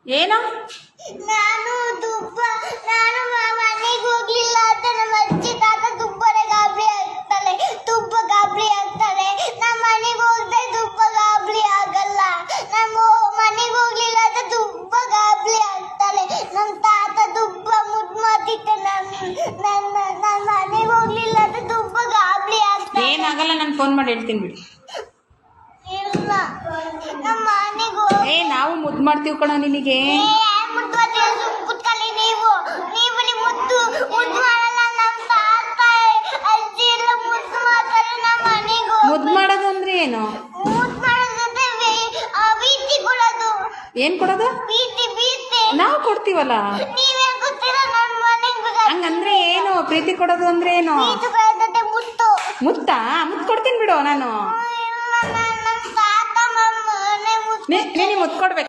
ಏನೋ ನಾನು ಮನೆಗೆ ಹೋಗ್ಲಿಲ್ಲ ಅಂತ ನಮ್ಮ ಅಜ್ಜಿ ತಾತ ತುಂಬಾನೇ ಗಾಬರಿ ಆಗ್ತಾಳೆ. ನಮ್ಮ ಮನೆಗೆ ಹೋಗದೆ ತುಂಬಾ ಗಾಬರಿ ಆಗಲ್ಲ. ನಮ್ಮ ಮನೆಗೆ ಹೋಗ್ಲಿಲ್ಲ ಅಂತ ತುಂಬಾ ಗಾಬರಿ ಆಗ್ತಾಳೆ. ನಮ್ಮ ತಾತ ತುಂಬಾ ಮುದ್ದು ಮಾಡ್ತಿದ್ದೆ. ನನ್ನ ಮನೆಗೆ ಹೋಗ್ಲಿಲ್ಲ ಅಂತ ತುಂಬಾ ಗಾಬರಿ ಆಗ್ತಾಳೆ. ಏನಾಗಲ್ಲ, ನಾನು ಫೋನ್ ಮಾಡಿ ಹೇಳ್ತೀನಿ ಬಿಡಿ. ಇಲ್ಲ, ನಮ್ಮ ಮನೆಗೆ ನಾವು ಮುದ್ದು ಮಾಡ್ತೀವಿ ಕಣೋ ನಿನಗೆ. ಕುತ್ಕೊಳ್ಳಿ ನೀವು ಮುದ್ದು ಮಾಡಲ್ಲ. ನಮ್ಮ ತಾತ ಅಜ್ಜಿ ಎಲ್ಲ ಮುದ್ದು ಮಾಡ್ತಾರೆ. ನಮ್ಮ ಮನೆಗೆ ಮುದ್ದು ಮಾಡೋದು ಅಂದ್ರೆ ಏನು? ಮುದ್ದು ಮಾಡೋದಂದ್ರೆ ಪ್ರೀತಿ ಕೊಡೋದು. ಏನ್ ಕೊಡೋದು? ಪ್ರೀತಿ ನಾವು ಕೊಡ್ತೀವಲ್ಲ. ನೀವೇ ಗೊತ್ತಿಲ್ಲ. ನನ್ನ ಮನೆಗೆ ಹಂಗಂದ್ರೆ ಏನು? ಪ್ರೀತಿ ಕೊಡೋದು ಅಂದ್ರೆ ಏನು? ಮುತ್ತು ಮುತ್ತಾ? ಮುತ್ತು ಕೊಡ್ತೀನಿ ಬಿಡು ನಾನು. ನಮ್ಮ ತಾತ ನಮ್ಮ ಮನೆ ನೀನು ಮುತ್ತು ಕೊಡ್ಬೇಕು.